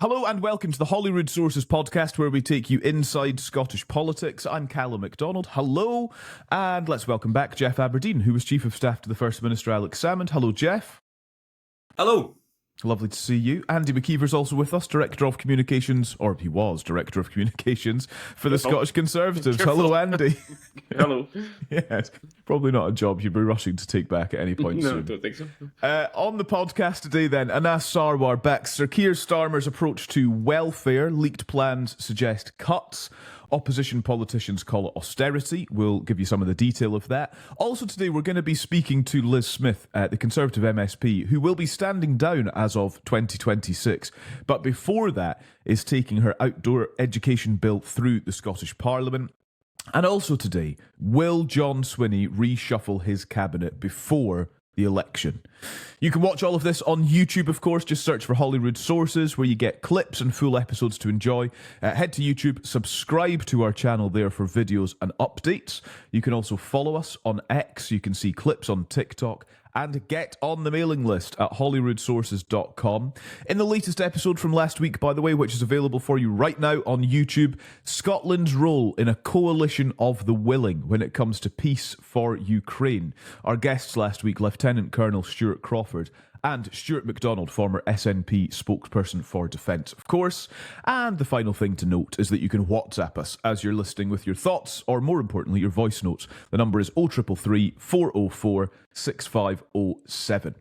Hello and welcome to the Holyrood Sources podcast, where we take you inside Scottish politics. I'm Calum Macdonald. Hello, and let's welcome back Geoff Aberdein, who was Chief of Staff to the First Minister Alex Salmond. Hello, Geoff. Hello. Lovely to see you. Andy Maciver's also with us, Director of Communications, or he was Director of Communications for the Scottish Conservatives. Hello, Andy. Hello. Yes, probably not a job you'd be rushing to take back at any point soon. No, I don't think so. On the podcast today then, Anas Sarwar backs Sir Keir Starmer's approach to welfare. Leaked plans suggest cuts. Opposition politicians call it austerity. We'll give you some of the detail of that. Also today, we're going to be speaking to Liz Smith, the Conservative MSP, who will be standing down as of 2026. But before that is taking her outdoor education bill through the Scottish Parliament. And also today, will John Swinney reshuffle his cabinet before the election? You can watch all of this on YouTube, of course. Just search for Holyrood Sources, where you get clips and full episodes to enjoy. Head to YouTube, subscribe to our channel there for videos and updates. You can also follow us on X. You can see clips on TikTok. And get on the mailing list at holyroodsources.com. In the latest episode from last week, by the way, which is available for you right now on YouTube, Scotland's role in a coalition of the willing when it comes to peace for Ukraine. Our guests last week, Lieutenant Colonel Stuart Crawford and Stuart Macdonald, former SNP spokesperson for Defence, of course. And the final thing to note is that you can WhatsApp us as you're listening with your thoughts, or more importantly, your voice notes. The number is 0333 404 6507.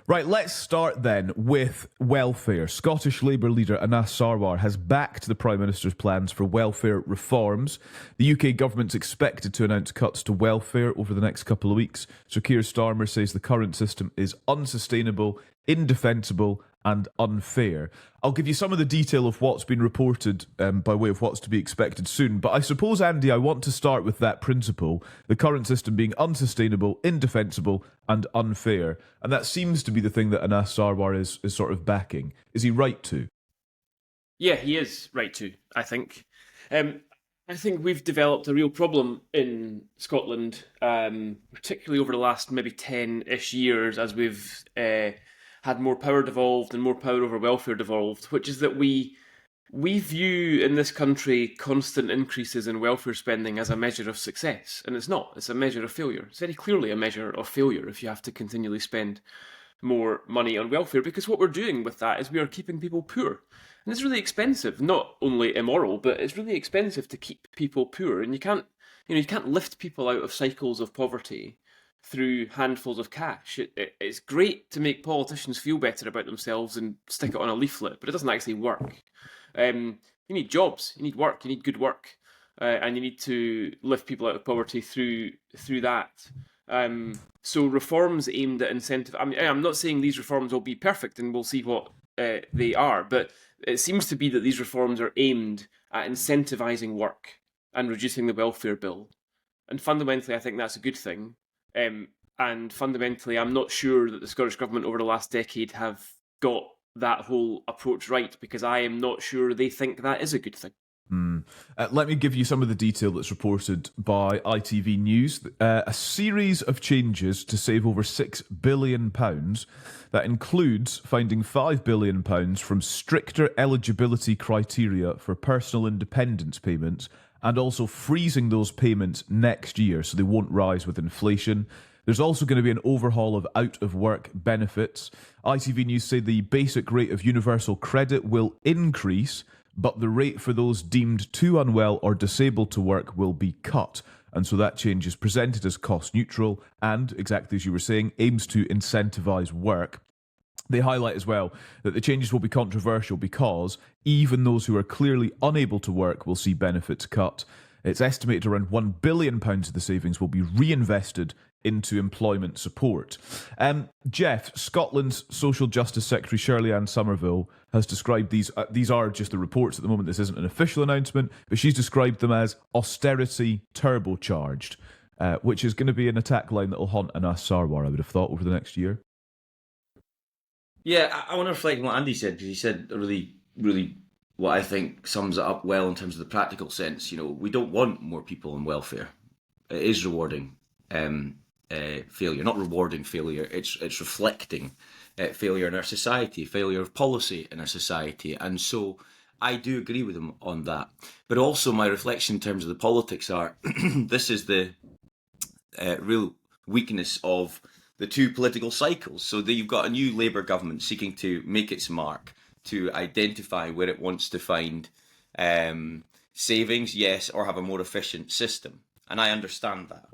Right, let's start then with welfare. Scottish Labour leader Anas Sarwar has backed the Prime Minister's plans for welfare reforms. The UK government's expected to announce cuts to welfare over the next couple of weeks. Sir Keir Starmer says the current system is unsustainable, indefensible and unfair. I'll give you some of the detail of what's been reported by way of what's to be expected soon, but I suppose, Andy, I want to start with that principle, the current system being unsustainable, indefensible and unfair, and that seems to be the thing that Anas Sarwar is sort of backing. Is he right to? Yeah, he is right to, I think. I think we've developed a real problem in Scotland, particularly over the last maybe 10-ish years, as we've had more power devolved and more power over welfare devolved, which is that we view in this country constant increases in welfare spending as a measure of success. And it's not. It's a measure of failure. It's very clearly a measure of failure if you have to continually spend more money on welfare, because what we're doing with that is we are keeping people poor. And it's really expensive, not only immoral, but it's really expensive to keep people poor. And you can't lift people out of cycles of poverty through handfuls of cash. It's great to make politicians feel better about themselves and stick it on a leaflet, but it doesn't actually work. You need jobs, you need work, you need good work, and you need to lift people out of poverty through that. So reforms aimed at incentive. I'm not saying these reforms will be perfect, and we'll see what they are, but it seems to be that these reforms are aimed at incentivising work and reducing the welfare bill. And fundamentally, I think that's a good thing. And fundamentally, I'm not sure that the Scottish Government over the last decade have got that whole approach right, because I am not sure they think that is a good thing. Let me give you some of the detail that's reported by ITV News. A series of changes to save over £6 billion. That includes finding £5 billion from stricter eligibility criteria for personal independence payments, and also freezing those payments next year so they won't rise with inflation. There's also going to be an overhaul of out-of-work benefits. ITV News say the basic rate of universal credit will increase, but the rate for those deemed too unwell or disabled to work will be cut. And so that change is presented as cost neutral and, exactly as you were saying, aims to incentivise work. They highlight as well that the changes will be controversial because even those who are clearly unable to work will see benefits cut. It's estimated around £1 billion of the savings will be reinvested into employment support. Geoff, Scotland's Social Justice Secretary Shirley-Anne Somerville has described these are just the reports at the moment, this isn't an official announcement, but she's described them as austerity turbocharged, which is going to be an attack line that will haunt Anas Sarwar, I would have thought, over the next year. Yeah, I want to reflect on what Andy said, because he said a really, really what I think sums it up well in terms of the practical sense. You know, we don't want more people on welfare. It is rewarding failure, not rewarding failure. It's reflecting failure in our society, failure of policy in our society. And so I do agree with him on that. But also my reflection in terms of the politics are, this is the real weakness of the two political cycles. So that you've got a new Labour government seeking to make its mark, to identify where it wants to find savings, yes, or have a more efficient system. And I understand that.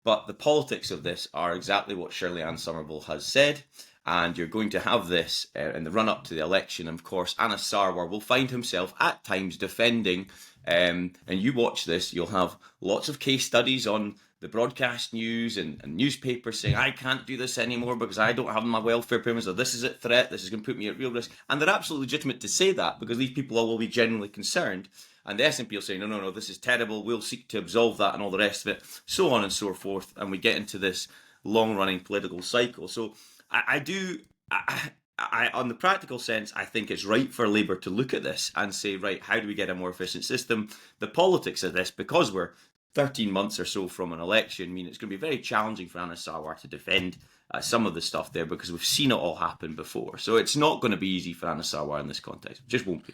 But the politics of this are exactly what Shirley-Anne Somerville has said. And you're going to have this in the run-up to the election. And of course, Anas Sarwar will find himself at times defending, and you watch this, you'll have lots of case studies on the broadcast news and newspapers saying, I can't do this anymore because I don't have my welfare payments, or this is at threat, this is going to put me at real risk. And they're absolutely legitimate to say that because these people all will be genuinely concerned. And the SNP will say, no, this is terrible, we'll seek to absolve that and all the rest of it, so on and so forth. And we get into this long-running political cycle. So I on the practical sense, I think it's right for Labour to look at this and say, right, how do we get a more efficient system? The politics of this, because we're 13 months or so from an election, mean it's going to be very challenging for Anas Sarwar to defend some of the stuff there because we've seen it all happen before. So it's not going to be easy for Anas Sarwar in this context. It just won't be.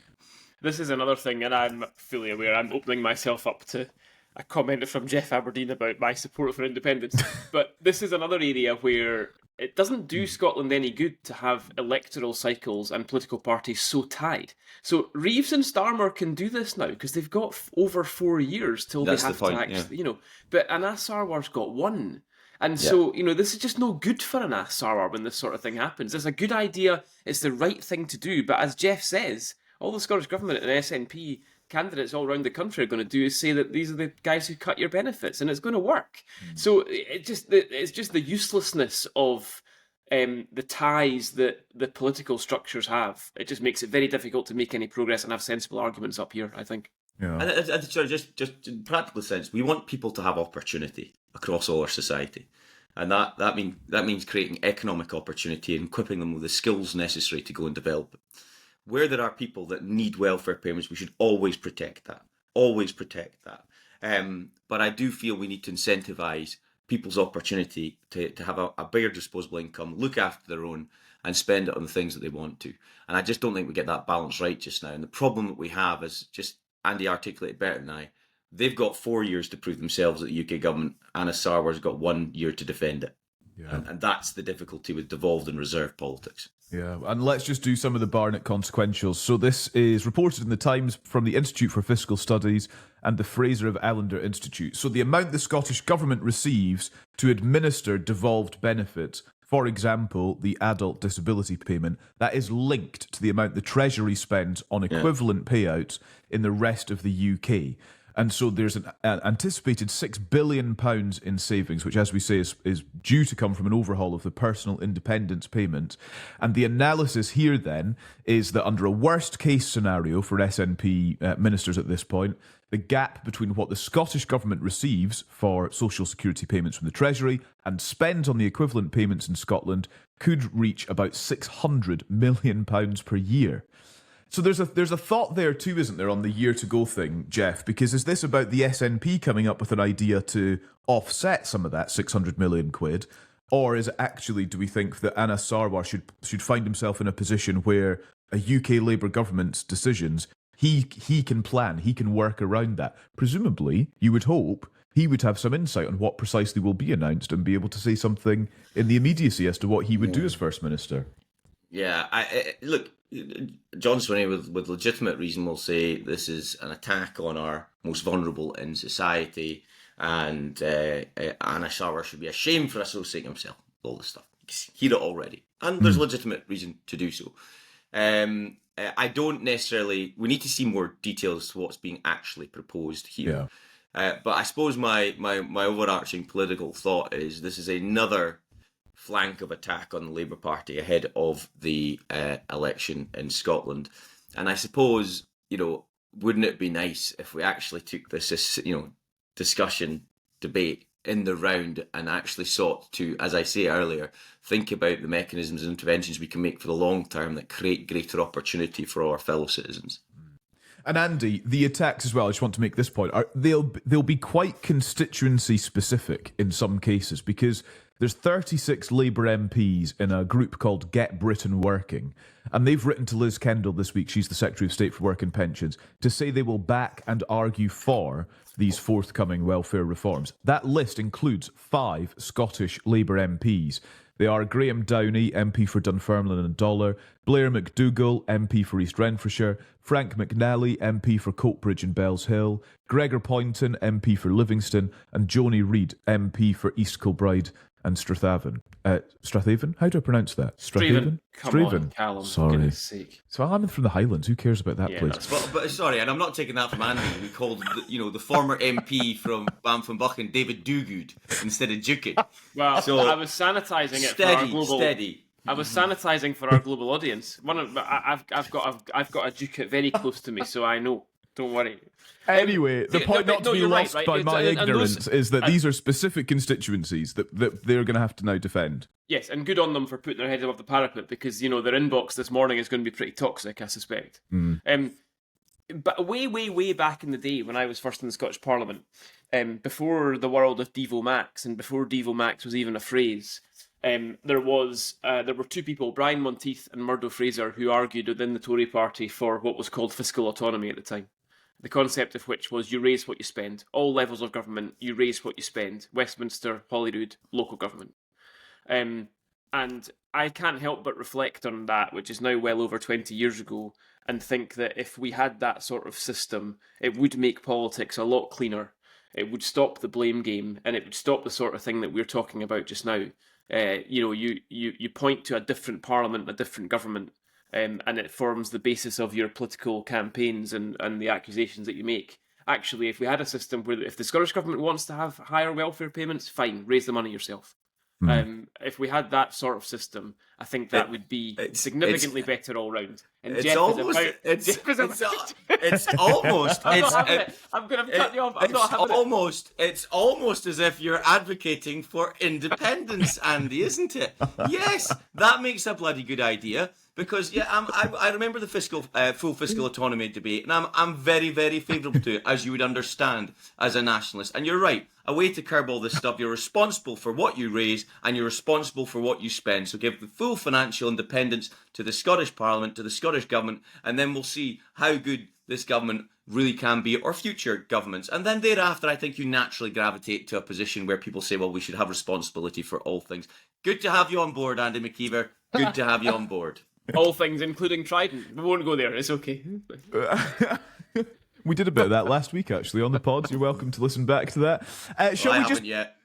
This is another thing, and I'm fully aware I'm opening myself up to a comment from Geoff Aberdein about my support for independence. But this is another area where it doesn't do Scotland any good to have electoral cycles and political parties so tied. So Reeves and Starmer can do this now because they've got over 4 years till That's they have the point, to actually, But Anas Sarwar's got one. And so, this is just no good for Anas Sarwar when this sort of thing happens. It's a good idea, it's the right thing to do, but as Geoff says, all the Scottish Government and SNP candidates all around the country are going to do is say that these are the guys who cut your benefits, and it's going to work. So it's just the uselessness of the ties that the political structures have. It just makes it very difficult to make any progress and have sensible arguments up here, I think. Yeah. And sorry, just in practical sense, we want people to have opportunity across all our society. And that means creating economic opportunity and equipping them with the skills necessary to go and develop it. Where there are people that need welfare payments, we should always protect that. Always protect that. But I do feel we need to incentivise people's opportunity to have a bigger disposable income, look after their own, and spend it on the things that they want to. And I just don't think we get that balance right just now. And the problem that we have is, just Andy articulated better than I, they've got 4 years to prove themselves at the UK government. Anas Sarwar's got 1 year to defend it. Yeah. And that's the difficulty with devolved and reserved politics. Yeah, and let's just do some of the Barnett consequentials. So this is reported in the Times from the Institute for Fiscal Studies and the Fraser of Allender Institute. So the amount the Scottish Government receives to administer devolved benefits, for example, the adult disability payment, that is linked to the amount the Treasury spends on equivalent payouts in the rest of the UK. And so there's an anticipated £6 billion in savings, which, as we say, is due to come from an overhaul of the personal independence payment. And the analysis here, then, is that under a worst-case scenario for SNP ministers at this point, the gap between what the Scottish Government receives for social security payments from the Treasury and spends on the equivalent payments in Scotland could reach about £600 million per year. So there's a thought there too, isn't there, on the year to go thing, Geoff? Because is this about the SNP coming up with an idea to offset some of that 600 million quid, or is it actually, do we think that Anas Sarwar should find himself in a position where a UK Labour government's decisions, he can plan, he can work around that? Presumably, you would hope he would have some insight on what precisely will be announced and be able to say something in the immediacy as to what he would do as First Minister. Yeah, look, John Swinney, with legitimate reason, will say this is an attack on our most vulnerable in society, and Anas Sarwar should be ashamed for associating himself with all this stuff. Hear it already, and there's legitimate reason to do so. I don't necessarily. We need to see more details to what's being actually proposed here. Yeah. But I suppose my overarching political thought is this is another flank of attack on the Labour Party ahead of the election in Scotland. And I suppose, wouldn't it be nice if we actually took this, discussion, debate in the round and actually sought to, as I say earlier, think about the mechanisms and interventions we can make for the long term that create greater opportunity for all our fellow citizens. And Andy, the attacks as well, I just want to make this point, they'll be quite constituency specific in some cases, because There's 36 Labour MPs in a group called Get Britain Working, and they've written to Liz Kendall this week, she's the Secretary of State for Work and Pensions, to say they will back and argue for these forthcoming welfare reforms. That list includes 5 Scottish Labour MPs. They are Graham Downey, MP for Dunfermline and Dollar, Blair McDougall, MP for East Renfrewshire, Frank McNally, MP for Coatbridge and Bells Hill, Gregor Poynton, MP for Livingston, and Joni Reid, MP for East Kilbride and Strathaven. Strathaven? How do I pronounce that? Strathaven. Come on, Calum. Sorry. For goodness sake. So I'm from the Highlands. Who cares about that place? But sorry, and I'm not taking that from Andy. We called the former MP from Banffenbuchen David Duguid instead of Duke it. Well, so I was sanitising it for our global. Steady. I was sanitising for our global audience. I've got a Duke very close to me, so I know. Don't worry. Anyway, the point not to be lost by my ignorance is that these are specific constituencies that they're going to have to now defend. Yes, and good on them for putting their heads above the parapet, because, their inbox this morning is going to be pretty toxic, I suspect. But way back in the day, when I was first in the Scottish Parliament, before the world of Devo Max, and before Devo Max was even a phrase, there were 2 people, Brian Monteith and Murdo Fraser, who argued within the Tory party for what was called fiscal autonomy at the time. The concept of which was you raise what you spend. All levels of government, you raise what you spend. Westminster, Holyrood, local government. And I can't help but reflect on that, which is now well over 20 years ago, and think that if we had that sort of system, it would make politics a lot cleaner. It would stop the blame game, and it would stop the sort of thing that we're talking about just now. You point to a different parliament, a different government, and it forms the basis of your political campaigns and the accusations that you make. Actually, if we had a system where if the Scottish Government wants to have higher welfare payments, fine, raise the money yourself. If we had that sort of system, I think that would be significantly better all round. And it's Geoff almost, is about... it's almost, I'm not having it. I'm going to cut you off. I'm not having it. It's almost as if you're advocating for independence, Andy, isn't it? Yes, that makes a bloody good idea. Because I remember the full fiscal autonomy debate, and I'm very, very favourable to it, as you would understand as a nationalist. And you're right, a way to curb all this stuff. You're responsible for what you raise, and you're responsible for what you spend. So give the full financial independence to the Scottish Parliament, to the Scottish Government, and then we'll see how good this government really can be, or future governments. And then thereafter, I think you naturally gravitate to a position where people say, well, we should have responsibility for all things. Good to have you on board, Andy Maciver. Good to have you on board. All things, including Trident. We won't go there. It's okay. We did a bit of that last week, actually, on the pod. You're welcome to listen back to that. I haven't yet.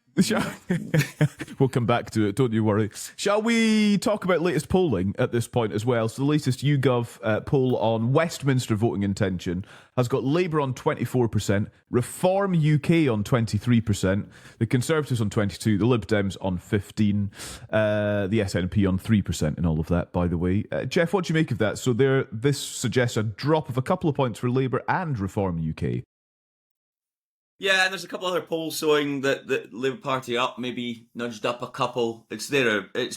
We'll come back to it, don't you worry. Shall we talk about latest polling at this point as well? So the latest YouGov poll on Westminster voting intention has got Labour on 24%, Reform UK on 23%, the Conservatives on 22%, the Lib Dems on 15%, the SNP on 3% in all of that, by the way. Geoff, what do you make of that? So this suggests a drop of a couple of points for Labour and Reform UK. Yeah, and there's a couple other polls showing that the Labour Party up, maybe nudged up a couple. It's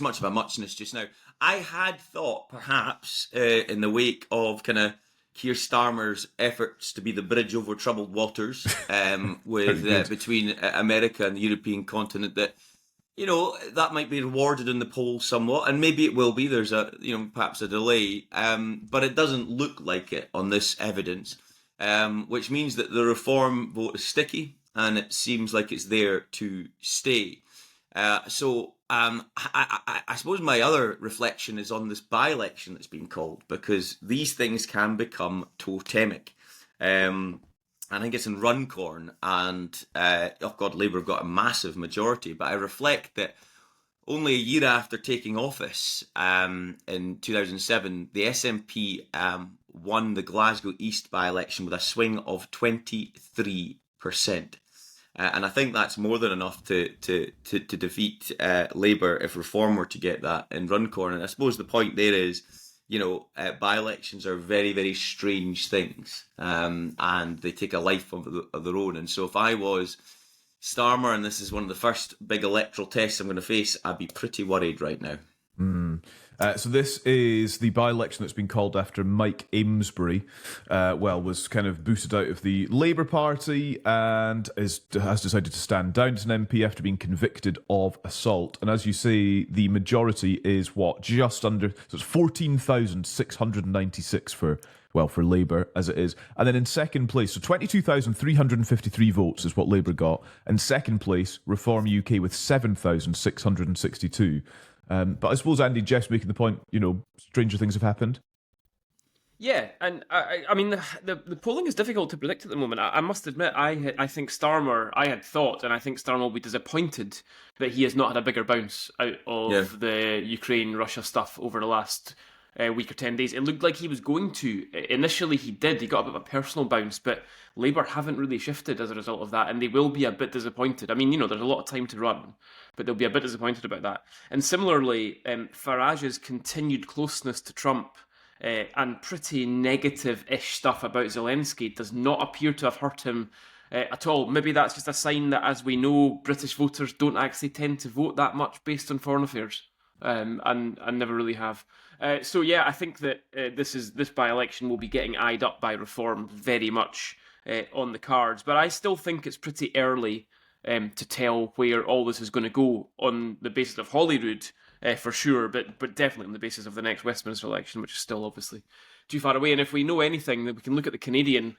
much of a muchness just now. I had thought perhaps in the wake of kind of Keir Starmer's efforts to be the bridge over troubled waters between America and the European continent that that might be rewarded in the polls somewhat, and maybe it will be. There's perhaps a delay, but it doesn't look like it on this evidence. Which means that the Reform vote is sticky, and it seems like it's there to stay. I suppose my other reflection is on this by-election that's been called, because these things can become totemic. I think it's in Runcorn, and Labour have got a massive majority, but I reflect that only a year after taking office in 2007, the SNP won the Glasgow East by-election with a swing of 23%. And I think that's more than enough to defeat Labour if Reform were to get that in Runcorn. And I suppose the point there is, by-elections are very, very strange things, and they take a life of their own. And so if I was Starmer, and this is one of the first big electoral tests I'm going to face, I'd be pretty worried right now. So this is the by-election that's been called after Mike Amesbury, was kind of booted out of the Labour Party and has decided to stand down as an MP after being convicted of assault. And as you say, the majority is just under, so it's 14,696 for Labour, as it is. And then in second place, so 22,353 votes is what Labour got. And second place, Reform UK with 7,662. But I suppose, Andy, Jeff's making the point, stranger things have happened. Yeah, and I mean, the polling is difficult to predict at the moment. I must admit, I think Starmer, I had thought, and I think Starmer will be disappointed that he has not had a bigger bounce out of the Ukraine-Russia stuff over the last week or 10 days. It looked like he was going to. Initially, he did. He got a bit of a personal bounce, but Labour haven't really shifted as a result of that, and they will be a bit disappointed. I mean, there's a lot of time to run, but they'll be a bit disappointed about that. And similarly, Farage's continued closeness to Trump and pretty negative-ish stuff about Zelensky does not appear to have hurt him at all. Maybe that's just a sign that, as we know, British voters don't actually tend to vote that much based on foreign affairs, and never really have. I think that this by-election will be getting eyed up by Reform very much on the cards. But I still think it's pretty early to tell where all this is going to go on the basis of Holyrood, for sure, but definitely on the basis of the next Westminster election, which is still obviously too far away. And if we know anything, then we can look at the Canadian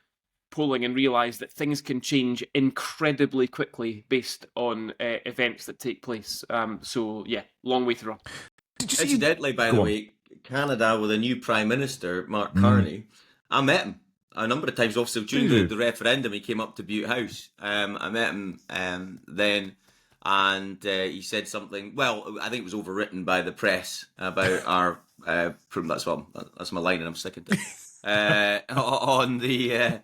polling and realise that things can change incredibly quickly based on events that take place. Long way to run. Did you see? Incidentally, by the way, Canada with a new Prime Minister, Mark Carney, I met him a number of times. Also, during the referendum, he came up to Butte House. I met him then, and he said something. Well, I think it was overwritten by the press about our. That's my line, and I'm sticking to it. On the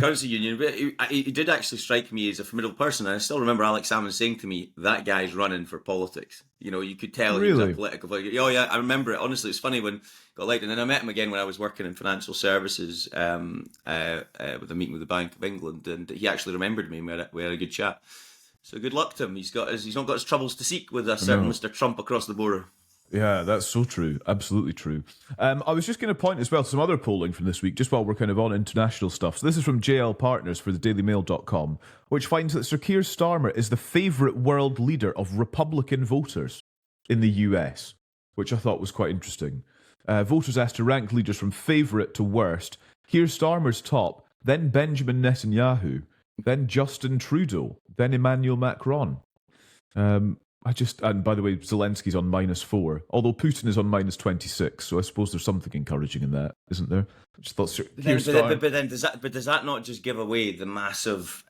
currency union, but he did actually strike me as a formidable person, and I still remember Alex Salmond saying to me, "That guy's running for politics." You could tell he was a political figure. Oh yeah, I remember it. Honestly, it's funny when he got elected, and then I met him again when I was working in financial services with a meeting with the Bank of England, and he actually remembered me. We had a good chat. So good luck to him. He's not got his troubles to seek with a certain Mr. Trump across the border. Yeah, that's so true. Absolutely true. I was just going to point as well to some other polling from this week, just while we're kind of on international stuff. So this is from JL Partners for the dailymail.com, which finds that Sir Keir Starmer is the favourite world leader of Republican voters in the US, which I thought was quite interesting. Voters asked to rank leaders from favourite to worst. Keir Starmer's top, then Benjamin Netanyahu, then Justin Trudeau, then Emmanuel Macron. And by the way, Zelensky's on -4, although Putin is on -26, so I suppose there's something encouraging in that, isn't there? I just thought, but then does that not just give away the massive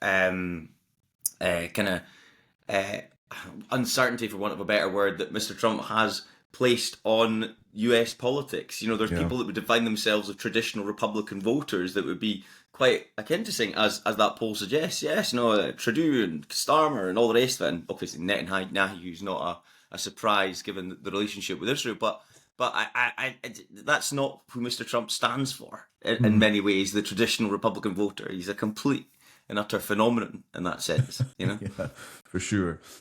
uncertainty, for want of a better word, that Mr. Trump has placed on US politics? There's people that would define themselves as traditional Republican voters that would be quite akin to saying, as that poll suggests, Trudeau and Starmer and all the rest of it, and obviously Netanyahu's not a surprise given the relationship with Israel, but I that's not who Mr. Trump stands for in many ways, the traditional Republican voter. He's a complete and utter phenomenon in that sense, Yeah, for sure.